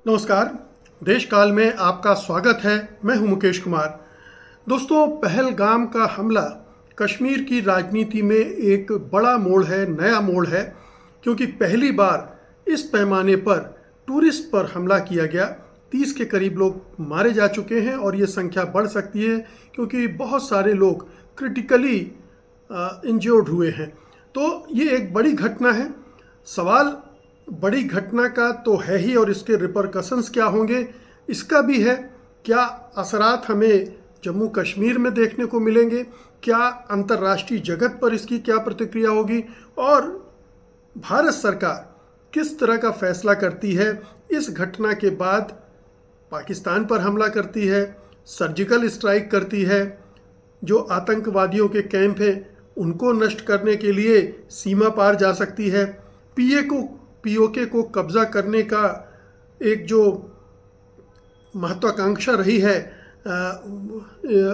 नमस्कार। देश काल में आपका स्वागत है। मैं हूं मुकेश कुमार। दोस्तों, पहलगाम का हमला कश्मीर की राजनीति में एक बड़ा मोड़ है, नया मोड़ है, क्योंकि पहली बार इस पैमाने पर टूरिस्ट पर हमला किया गया। 30 के करीब लोग मारे जा चुके हैं और ये संख्या बढ़ सकती है क्योंकि बहुत सारे लोग क्रिटिकली इंजर्ड हुए हैं। तो ये एक बड़ी घटना है। सवाल बड़ी घटना का तो है ही, और इसके रिपरकशंस क्या होंगे इसका भी है। क्या असरात हमें जम्मू कश्मीर में देखने को मिलेंगे, क्या अंतर्राष्ट्रीय जगत पर इसकी क्या प्रतिक्रिया होगी, और भारत सरकार किस तरह का फैसला करती है। इस घटना के बाद पाकिस्तान पर हमला करती है, सर्जिकल स्ट्राइक करती है, जो आतंकवादियों के कैंप हैं उनको नष्ट करने के लिए सीमा पार जा सकती है, पीओके को कब्जा करने का एक जो महत्वाकांक्षा रही है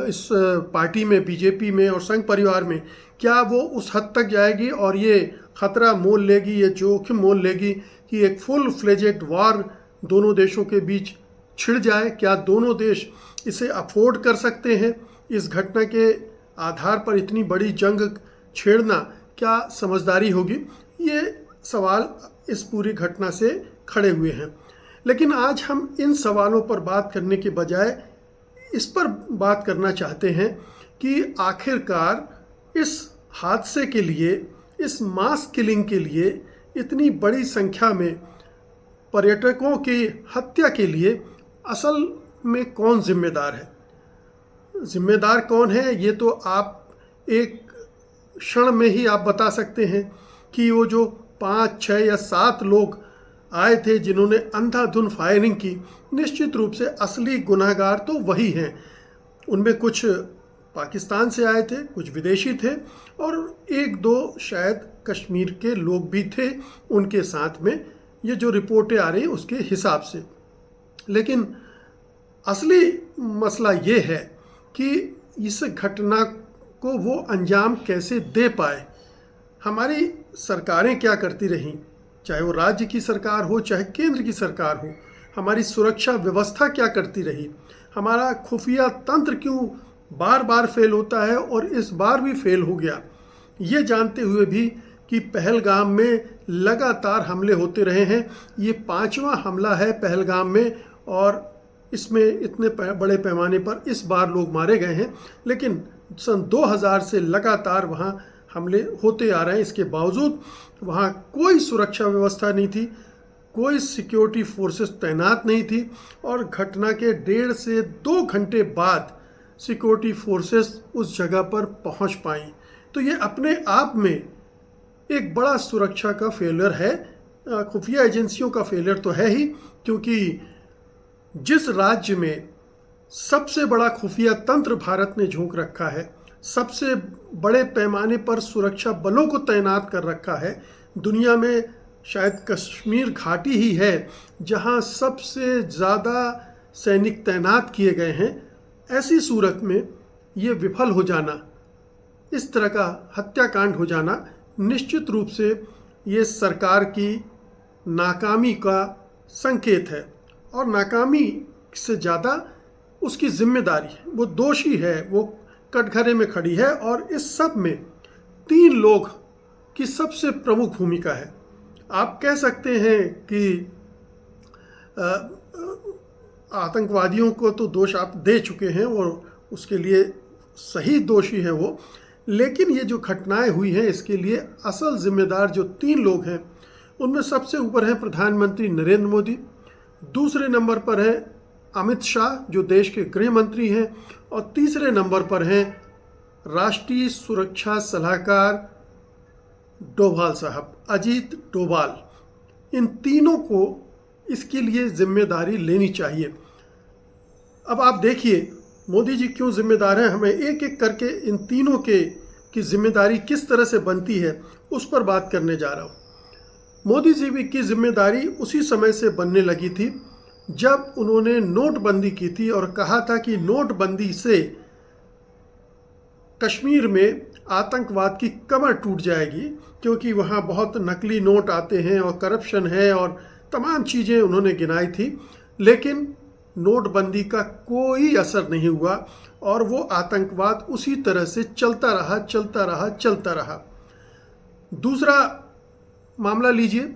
इस पार्टी में, बीजेपी में और संघ परिवार में, क्या वो उस हद तक जाएगी और ये खतरा मोल लेगी, ये जोखिम मोल लेगी कि एक फुल फ्लेजेड वार दोनों देशों के बीच छिड़ जाए। क्या दोनों देश इसे अफोर्ड कर सकते हैं? इस घटना के आधार पर इतनी बड़ी जंग छेड़ना क्या समझदारी होगी? ये सवाल इस पूरी घटना से खड़े हुए हैं। लेकिन आज हम इन सवालों पर बात करने के बजाय इस पर बात करना चाहते हैं कि आखिरकार इस हादसे के लिए, इस मास किलिंग के लिए, इतनी बड़ी संख्या में पर्यटकों की हत्या के लिए असल में कौन जिम्मेदार है? जिम्मेदार कौन है ये तो आप एक क्षण में ही आप बता सकते हैं कि वो जो 5, 6 या 7 लोग आए थे जिन्होंने अंधाधुंध फायरिंग की, निश्चित रूप से असली गुनहगार तो वही हैं। उनमें कुछ पाकिस्तान से आए थे, कुछ विदेशी थे और 1-2 शायद कश्मीर के लोग भी थे उनके साथ में, ये जो रिपोर्टें आ रही हैं उसके हिसाब से। लेकिन असली मसला ये है कि इस घटना को वो अंजाम कैसे दे पाए। हमारी सरकारें क्या करती रहीं, चाहे वो राज्य की सरकार हो चाहे केंद्र की सरकार हो, हमारी सुरक्षा व्यवस्था क्या करती रही, हमारा खुफिया तंत्र क्यों बार बार फेल होता है और इस बार भी फेल हो गया, ये जानते हुए भी कि पहलगाम में लगातार हमले होते रहे हैं। ये 5वां हमला है पहलगाम में और इसमें इतने बड़े पैमाने पर इस बार लोग मारे गए हैं। लेकिन सन 2000 से लगातार वहाँ हमले होते आ रहे हैं। इसके बावजूद वहाँ कोई सुरक्षा व्यवस्था नहीं थी, कोई सिक्योरिटी फोर्सेस तैनात नहीं थी और घटना के 1.5 से 2 घंटे बाद सिक्योरिटी फोर्सेस उस जगह पर पहुँच पाई। तो ये अपने आप में एक बड़ा सुरक्षा का फेलियर है, खुफिया एजेंसियों का फेलियर तो है ही, क्योंकि जिस राज्य में सबसे बड़ा खुफिया तंत्र भारत ने झोंक रखा है, सबसे बड़े पैमाने पर सुरक्षा बलों को तैनात कर रखा है, दुनिया में शायद कश्मीर घाटी ही है जहां सबसे ज़्यादा सैनिक तैनात किए गए हैं, ऐसी सूरत में ये विफल हो जाना, इस तरह का हत्याकांड हो जाना, निश्चित रूप से ये सरकार की नाकामी का संकेत है। और नाकामी से ज़्यादा उसकी जिम्मेदारी है, वो दोषी है, वो कटघरे में खड़ी है और इस सब में 3 लोग की सबसे प्रमुख भूमिका है। आप कह सकते हैं कि आतंकवादियों को तो दोष आप दे चुके हैं और उसके लिए सही दोषी है वो, लेकिन ये जो घटनाएं हुई हैं इसके लिए असल जिम्मेदार जो 3 लोग हैं उनमें सबसे ऊपर है प्रधानमंत्री नरेंद्र मोदी, दूसरे नंबर पर है अमित शाह जो देश के गृह मंत्री हैं, और तीसरे नंबर पर हैं राष्ट्रीय सुरक्षा सलाहकार डोभाल साहब, अजीत डोभाल। इन तीनों को इसके लिए जिम्मेदारी लेनी चाहिए। अब आप देखिए मोदी जी क्यों जिम्मेदार हैं, हमें एक एक करके इन तीनों की जिम्मेदारी किस तरह से बनती है उस पर बात करने जा रहा हूँ। मोदी जी की जिम्मेदारी उसी समय से बनने लगी थी जब उन्होंने नोटबंदी की थी और कहा था कि नोटबंदी से कश्मीर में आतंकवाद की कमर टूट जाएगी, क्योंकि वहाँ बहुत नकली नोट आते हैं और करप्शन है और तमाम चीज़ें उन्होंने गिनाई थी, लेकिन नोटबंदी का कोई असर नहीं हुआ और वो आतंकवाद उसी तरह से चलता रहा चलता रहा चलता रहा। दूसरा मामला लीजिए,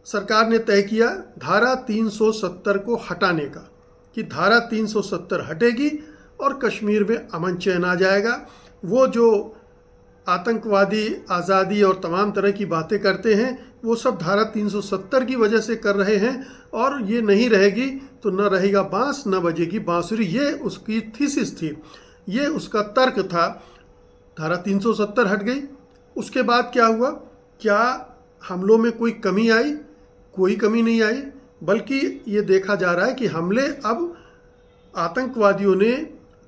सरकार ने तय किया धारा 370 को हटाने का, कि धारा 370 हटेगी और कश्मीर में अमन चैन आ जाएगा। वो जो आतंकवादी आज़ादी और तमाम तरह की बातें करते हैं वो सब धारा 370 की वजह से कर रहे हैं, और ये नहीं रहेगी तो न रहेगा बांस न बजेगी बांसुरी, ये उसकी थीसिस थी, ये उसका तर्क था। धारा 370 हट गई। उसके बाद क्या हुआ? क्या हमलों में कोई कमी आई? कोई कमी नहीं आई, बल्कि ये देखा जा रहा है कि हमले अब आतंकवादियों ने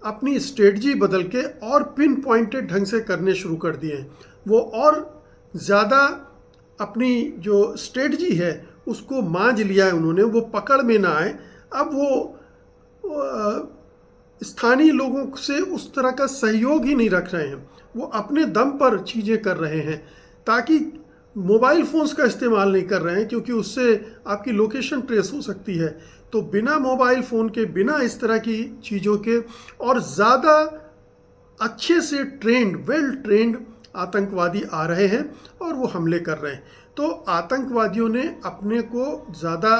अपनी स्ट्रेटजी बदल के और पिन पॉइंटेड ढंग से करने शुरू कर दिए हैं। वो और ज़्यादा अपनी जो स्ट्रेटजी है उसको मांझ लिया है उन्होंने, वो पकड़ में ना आए। अब वो स्थानीय लोगों से उस तरह का सहयोग ही नहीं रख रहे हैं, वो अपने दम पर चीज़ें कर रहे हैं, ताकि मोबाइल फ़ोन्स का इस्तेमाल नहीं कर रहे हैं क्योंकि उससे आपकी लोकेशन ट्रेस हो सकती है। तो बिना मोबाइल फ़ोन के, बिना इस तरह की चीज़ों के, और ज़्यादा अच्छे से ट्रेंड, वेल ट्रेंड आतंकवादी आ रहे हैं और वो हमले कर रहे हैं। तो आतंकवादियों ने अपने को ज़्यादा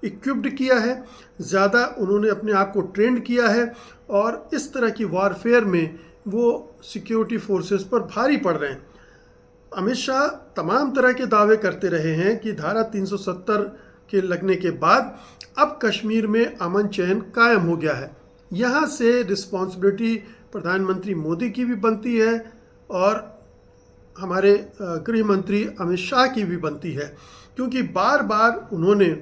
इक्विप्ड किया है, ज़्यादा उन्होंने अपने आप को ट्रेंड किया है, और इस तरह की वारफेयर में वो सिक्योरिटी फोर्सेस पर भारी पड़ रहे हैं। अमित शाह तमाम तरह के दावे करते रहे हैं कि धारा 370 के लगने के बाद अब कश्मीर में अमन चैन कायम हो गया है। यहाँ से रिस्पॉन्सिबिलिटी प्रधानमंत्री मोदी की भी बनती है और हमारे गृह मंत्री अमित शाह की भी बनती है, क्योंकि बार बार उन्होंने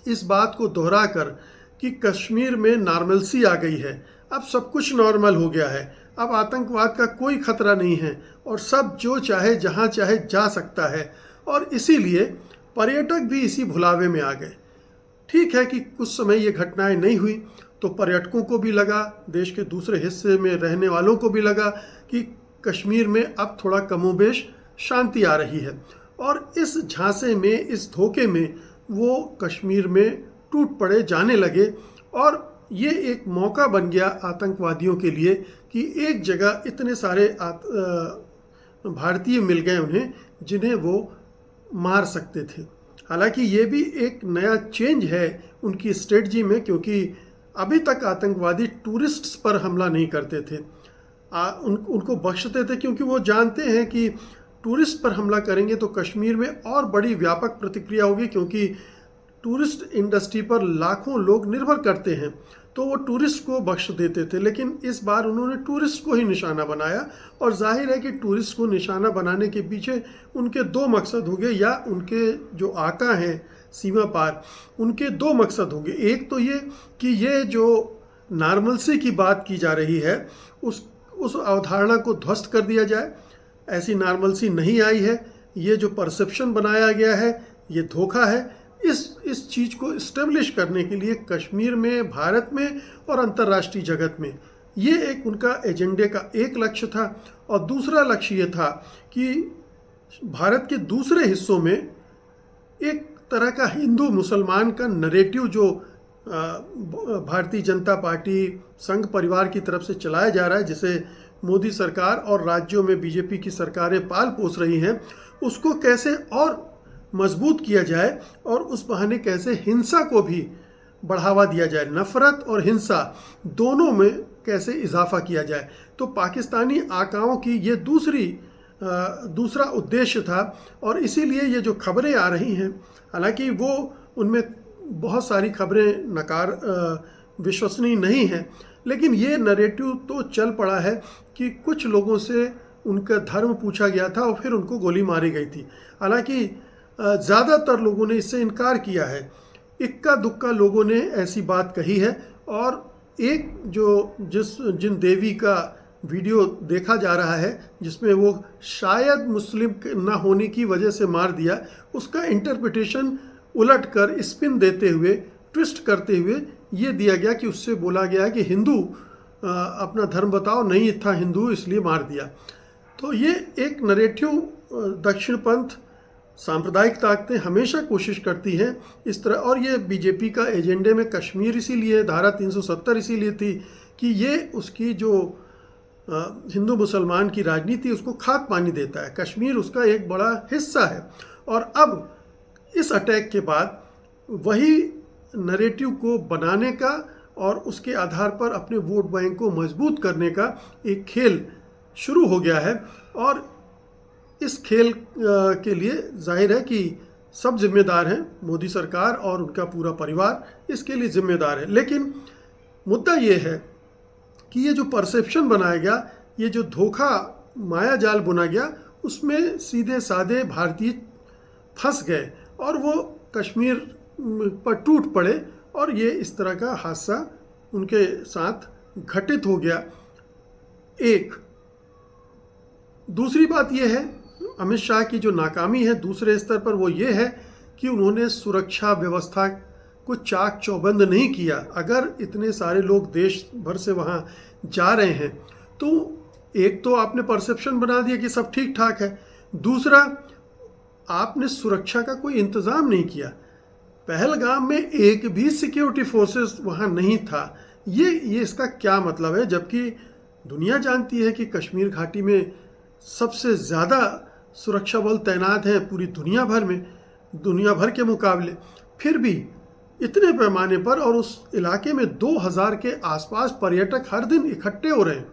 इस बात को दोहराकर कि कश्मीर में नॉर्मलसी आ गई है, अब सब कुछ नॉर्मल हो गया है, अब आतंकवाद का कोई खतरा नहीं है और सब जो चाहे जहाँ चाहे जा सकता है, और इसीलिए पर्यटक भी इसी भुलावे में आ गए। ठीक है कि कुछ समय ये घटनाएं नहीं हुई तो पर्यटकों को भी लगा, देश के दूसरे हिस्से में रहने वालों को भी लगा कि कश्मीर में अब थोड़ा कमोबेश शांति आ रही है, और इस झांसे में, इस धोखे में वो कश्मीर में टूट पड़े, जाने लगे। और ये एक मौका बन गया आतंकवादियों के लिए कि एक जगह इतने सारे भारतीय मिल गए उन्हें जिन्हें वो मार सकते थे। हालांकि ये भी एक नया चेंज है उनकी स्ट्रेटजी में, क्योंकि अभी तक आतंकवादी टूरिस्ट्स पर हमला नहीं करते थे, उनको बख्शते थे, क्योंकि वो जानते हैं कि टूरिस्ट पर हमला करेंगे तो कश्मीर में और बड़ी व्यापक प्रतिक्रिया होगी, क्योंकि टूरिस्ट इंडस्ट्री पर लाखों लोग निर्भर करते हैं, तो वो टूरिस्ट को बख्श देते थे। लेकिन इस बार उन्होंने टूरिस्ट को ही निशाना बनाया, और जाहिर है कि टूरिस्ट को निशाना बनाने के पीछे उनके दो मकसद होंगे, या उनके जो आका हैं सीमा पार, उनके दो मकसद होंगे। एक तो ये कि ये जो नॉर्मलसी की बात की जा रही है उस अवधारणा को ध्वस्त कर दिया जाए, ऐसी नॉर्मलसी नहीं आई है, ये जो परसेप्शन बनाया गया है ये धोखा है। इस चीज़ को इस्टेब्लिश करने के लिए कश्मीर में, भारत में और अंतर्राष्ट्रीय जगत में ये एक उनका एजेंडे का एक लक्ष्य था। और दूसरा लक्ष्य ये था कि भारत के दूसरे हिस्सों में एक तरह का हिंदू मुसलमान का नरेटिव जो भारतीय जनता पार्टी संघ परिवार की तरफ से चलाया जा रहा है, जिसे मोदी सरकार और राज्यों में बीजेपी की सरकारें पाल पोस रही हैं, उसको कैसे और मजबूत किया जाए और उस बहाने कैसे हिंसा को भी बढ़ावा दिया जाए, नफरत और हिंसा दोनों में कैसे इजाफा किया जाए। तो पाकिस्तानी आकाओं की ये दूसरा उद्देश्य था। और इसीलिए ये जो खबरें आ रही हैं, हालांकि वो उनमें बहुत सारी खबरें विश्वसनीय नहीं हैं, लेकिन ये नैरेटिव तो चल पड़ा है कि कुछ लोगों से उनका धर्म पूछा गया था और फिर उनको गोली मारी गई थी। हालांकि ज़्यादातर लोगों ने इससे इनकार किया है, इक्का दुक्का लोगों ने ऐसी बात कही है। और एक जिन देवी का वीडियो देखा जा रहा है जिसमें वो शायद मुस्लिम ना होने की वजह से मार दिया, उसका इंटरप्रिटेशन उलट कर, स्पिन देते हुए, ट्विस्ट करते हुए ये दिया गया कि उससे बोला गया कि हिंदू अपना धर्म बताओ, नहीं था हिंदू इसलिए मार दिया। तो ये एक नरेटिव दक्षिणपंथ सांप्रदायिक ताकतें हमेशा कोशिश करती हैं इस तरह, और ये बीजेपी का एजेंडे में कश्मीर इसीलिए धारा 370 इसीलिए थी कि ये उसकी जो हिंदू मुसलमान की राजनीति उसको खाद पानी देता है। कश्मीर उसका एक बड़ा हिस्सा है। और अब इस अटैक के बाद वही नरेटिव को बनाने का और उसके आधार पर अपने वोट बैंक को मजबूत करने का एक खेल शुरू हो गया है। और इस खेल के लिए जाहिर है कि सब जिम्मेदार हैं, मोदी सरकार और उनका पूरा परिवार इसके लिए जिम्मेदार है। लेकिन मुद्दा ये है कि ये जो परसेप्शन बनाया गया, ये जो धोखा माया जाल बुना गया, उसमें सीधे साधे भारतीय फंस गए और वो कश्मीर पर टूट पड़े और ये इस तरह का हादसा उनके साथ घटित हो गया। एक दूसरी बात यह है अमित शाह की जो नाकामी है दूसरे स्तर पर, वो ये है कि उन्होंने सुरक्षा व्यवस्था को चाक चौबंद नहीं किया। अगर इतने सारे लोग देश भर से वहाँ जा रहे हैं तो एक तो आपने परसेप्शन बना दिया कि सब ठीक ठाक है, दूसरा आपने सुरक्षा का कोई इंतज़ाम नहीं किया। पहलगाम में एक भी सिक्योरिटी फोर्सेस वहाँ नहीं था। ये इसका क्या मतलब है? जबकि दुनिया जानती है कि कश्मीर घाटी में सबसे ज़्यादा सुरक्षा बल तैनात हैं पूरी दुनिया भर में, दुनिया भर के मुकाबले। फिर भी इतने पैमाने पर, और उस इलाके में 2000 के आसपास पर्यटक हर दिन इकट्ठे हो रहे हैं,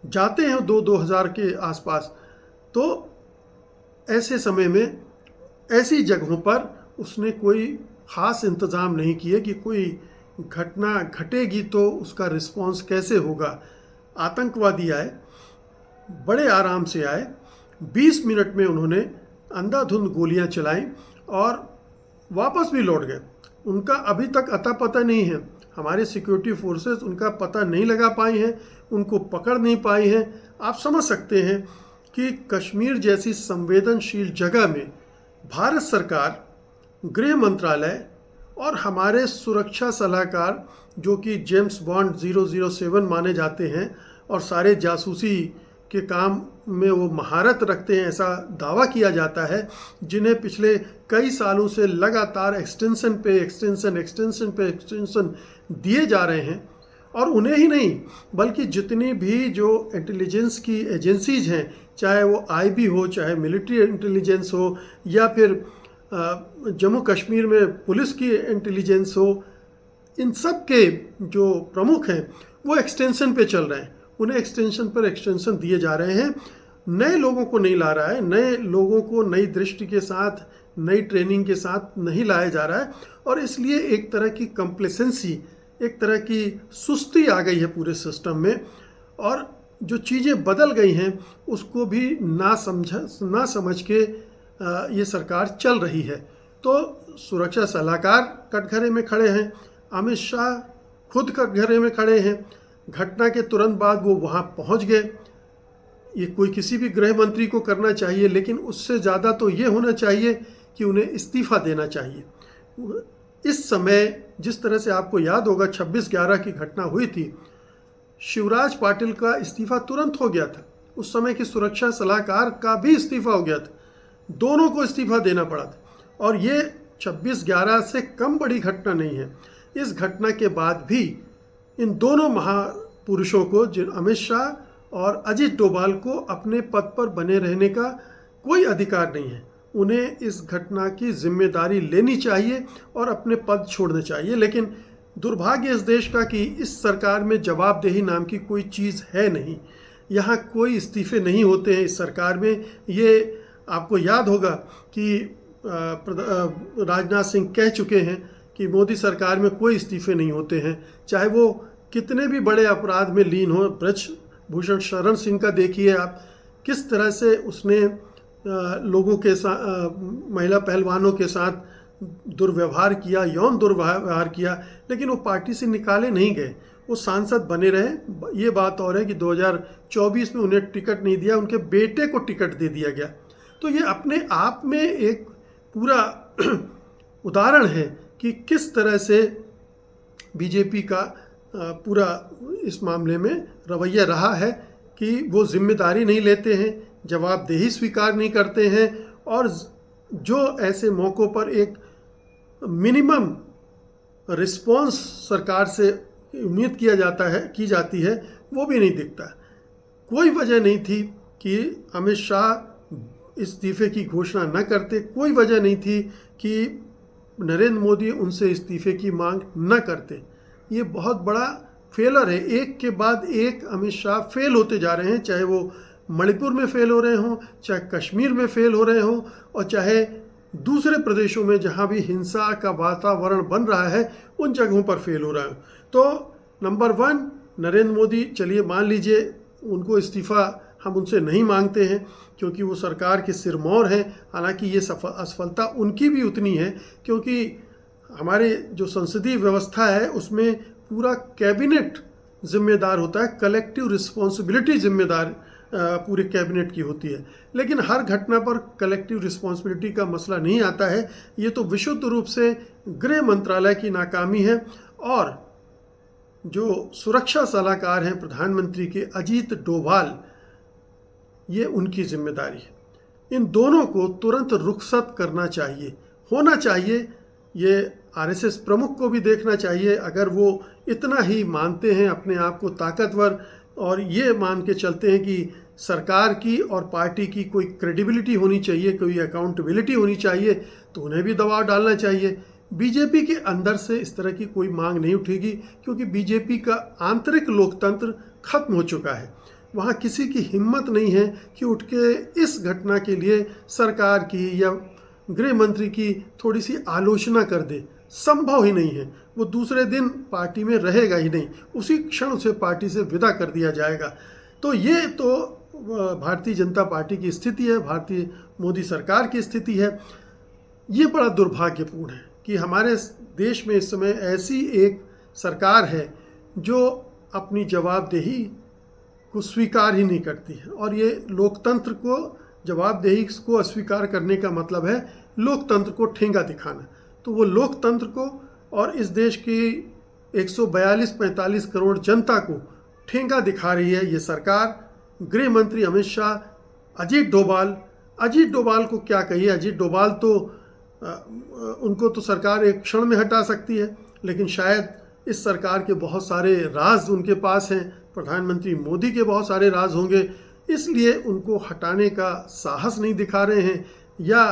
जाते हैं 2000 के आसपास। तो ऐसे समय में ऐसी जगहों पर उसने कोई ख़ास इंतज़ाम नहीं किए कि कोई घटना घटेगी तो उसका रिस्पांस कैसे होगा। आतंकवादी आए, बड़े आराम से आए, 20 मिनट में उन्होंने अंधाधुंध गोलियां चलाईं और वापस भी लौट गए। उनका अभी तक अता पता नहीं है। हमारे सिक्योरिटी फोर्सेस उनका पता नहीं लगा पाई हैं, उनको पकड़ नहीं पाई हैं। आप समझ सकते हैं कि कश्मीर जैसी संवेदनशील जगह में भारत सरकार, गृह मंत्रालय और हमारे सुरक्षा सलाहकार जो कि जेम्स बॉन्ड 007 माने जाते हैं और सारे जासूसी के काम में वो महारत रखते हैं, ऐसा दावा किया जाता है, जिन्हें पिछले कई सालों से लगातार एक्सटेंशन पे एक्सटेंशन दिए जा रहे हैं। और उन्हें ही नहीं बल्कि जितनी भी जो इंटेलिजेंस की एजेंसीज हैं, चाहे वो आईबी हो, चाहे मिलिट्री इंटेलिजेंस हो, या फिर जम्मू कश्मीर में पुलिस की इंटेलिजेंस हो, इन सब के जो प्रमुख हैं वो एक्सटेंशन पे चल रहे हैं। उन्हें एक्सटेंशन पर एक्सटेंशन दिए जा रहे हैं, नए लोगों को नहीं ला रहा है, नए लोगों को नई दृष्टि के साथ, नई ट्रेनिंग के साथ नहीं लाया जा रहा है। और इसलिए एक तरह की कंप्लेसेंसी, एक तरह की सुस्ती आ गई है पूरे सिस्टम में, और जो चीज़ें बदल गई हैं उसको भी ना समझ के ये सरकार चल रही है। तो सुरक्षा सलाहकार कटघरे में खड़े हैं, अमित शाह खुद कटघरे में खड़े हैं। घटना के तुरंत बाद वो वहाँ पहुँच गए। ये कोई किसी भी गृह मंत्री को करना चाहिए, लेकिन उससे ज़्यादा तो ये होना चाहिए कि उन्हें इस्तीफ़ा देना चाहिए। इस समय जिस तरह से आपको याद होगा 26/11 की घटना हुई थी, शिवराज पाटिल का इस्तीफ़ा तुरंत हो गया था। उस समय की सुरक्षा सलाहकार का भी इस्तीफ़ा हो गया था, दोनों को इस्तीफ़ा देना पड़ा था। और ये 26/11 से कम बड़ी घटना नहीं है। इस घटना के बाद भी इन दोनों महापुरुषों को, अमित शाह और अजित डोभाल को, अपने पद पर बने रहने का कोई अधिकार नहीं है। उन्हें इस घटना की जिम्मेदारी लेनी चाहिए और अपने पद छोड़ने चाहिए। लेकिन दुर्भाग्य इस देश का कि इस सरकार में जवाबदेही नाम की कोई चीज़ है नहीं। यहाँ कोई इस्तीफे नहीं होते हैं इस सरकार में। ये आपको याद होगा कि राजनाथ सिंह कह चुके हैं कि मोदी सरकार में कोई इस्तीफे नहीं होते हैं, चाहे वो कितने भी बड़े अपराध में लीन हो। ब्रजभूषण शरण सिंह का देखिए आप, किस तरह से उसने लोगों के साथ, महिला पहलवानों के साथ दुर्व्यवहार किया, यौन दुर्व्यवहार किया, लेकिन वो पार्टी से निकाले नहीं गए, वो सांसद बने रहे। ये बात और है कि 2024 में उन्हें टिकट नहीं दिया, उनके बेटे को टिकट दे दिया गया। तो ये अपने आप में एक पूरा उदाहरण है कि किस तरह से बीजेपी का पूरा इस मामले में रवैया रहा है कि वो जिम्मेदारी नहीं लेते हैं, जवाबदेही स्वीकार नहीं करते हैं और जो ऐसे मौक़ों पर एक मिनिमम रिस्पॉन्स सरकार से उम्मीद की जाती है, वो भी नहीं दिखता। कोई वजह नहीं थी कि अमित शाह इस्तीफ़े की घोषणा न करते, कोई वजह नहीं थी कि नरेंद्र मोदी उनसे इस्तीफ़े की मांग न करते। ये बहुत बड़ा फेलर है, एक के बाद एक अमित शाह फेल होते जा रहे हैं, चाहे वो मणिपुर में फेल हो रहे हों, चाहे कश्मीर में फेल हो रहे हों, और चाहे दूसरे प्रदेशों में जहाँ भी हिंसा का वातावरण बन रहा है उन जगहों पर फेल हो रहा है। तो नंबर 1 नरेंद्र मोदी, चलिए मान लीजिए उनको इस्तीफ़ा हम उनसे नहीं मांगते हैं क्योंकि वो सरकार के सिरमौर हैं। हालांकि ये असफलता उनकी भी उतनी है क्योंकि हमारे जो संसदीय व्यवस्था है उसमें पूरा कैबिनेट जिम्मेदार होता है, कलेक्टिव रिस्पॉन्सिबिलिटी जिम्मेदार पूरे कैबिनेट की होती है। लेकिन हर घटना पर कलेक्टिव रिस्पॉन्सिबिलिटी का मसला नहीं आता है। ये तो विशुद्ध रूप से गृह मंत्रालय की नाकामी है और जो सुरक्षा सलाहकार हैं प्रधानमंत्री के अजीत डोभाल, ये उनकी जिम्मेदारी है। इन दोनों को तुरंत रुखसत करना चाहिए, होना चाहिए। ये आरएसएस प्रमुख को भी देखना चाहिए, अगर वो इतना ही मानते हैं अपने आप को ताकतवर और ये मान के चलते हैं कि सरकार की और पार्टी की कोई क्रेडिबिलिटी होनी चाहिए, कोई अकाउंटेबिलिटी होनी चाहिए, तो उन्हें भी दबाव डालना चाहिए। बीजेपी के अंदर से इस तरह की कोई मांग नहीं उठेगी क्योंकि बीजेपी का आंतरिक लोकतंत्र खत्म हो चुका है। वहाँ किसी की हिम्मत नहीं है कि उठ के इस घटना के लिए सरकार की या गृह मंत्री की थोड़ी सी आलोचना कर दे, संभव ही नहीं है। वो दूसरे दिन पार्टी में रहेगा ही नहीं, उसी क्षण उसे पार्टी से विदा कर दिया जाएगा। तो ये तो भारतीय जनता पार्टी की स्थिति है, भारतीय मोदी सरकार की स्थिति है। ये बड़ा दुर्भाग्यपूर्ण है कि हमारे देश में इस समय ऐसी एक सरकार है जो अपनी जवाबदेही को स्वीकार ही नहीं करती है। और ये लोकतंत्र को, जवाबदेही को अस्वीकार करने का मतलब है लोकतंत्र को ठेंगा दिखाना। तो वो लोकतंत्र को और इस देश की 142-45 करोड़ जनता को ठेंगा दिखा रही है ये सरकार। गृह मंत्री अमित शाह, अजीत डोभाल को क्या कहिए। अजीत डोभाल तो उनको तो सरकार एक क्षण में हटा सकती है, लेकिन शायद इस सरकार के बहुत सारे राज उनके पास हैं, प्रधानमंत्री मोदी के बहुत सारे राज होंगे, इसलिए उनको हटाने का साहस नहीं दिखा रहे हैं, या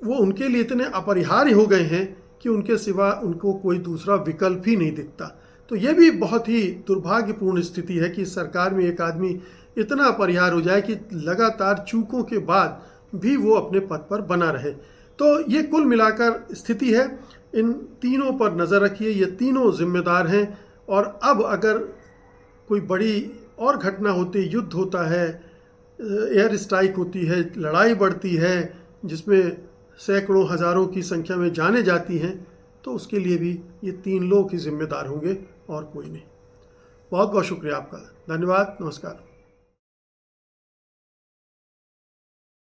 वो उनके लिए इतने अपरिहार्य हो गए हैं कि उनके सिवा उनको कोई दूसरा विकल्प ही नहीं दिखता। तो ये भी बहुत ही दुर्भाग्यपूर्ण स्थिति है कि सरकार में एक आदमी इतना अपरिहार्य हो जाए कि लगातार चूकों के बाद भी वो अपने पद पर बना रहे। तो ये कुल मिलाकर स्थिति है। इन तीनों पर नज़र रखिए, ये तीनों जिम्मेदार हैं। और अब अगर कोई बड़ी और घटना होती, युद्ध होता है, एयर स्ट्राइक होती है, लड़ाई बढ़ती है जिसमें सैकड़ों हज़ारों की संख्या में जाने जाती हैं, तो उसके लिए भी ये 3 लोग ही जिम्मेदार होंगे और कोई नहीं। बहुत बहुत शुक्रिया आपका, धन्यवाद, नमस्कार।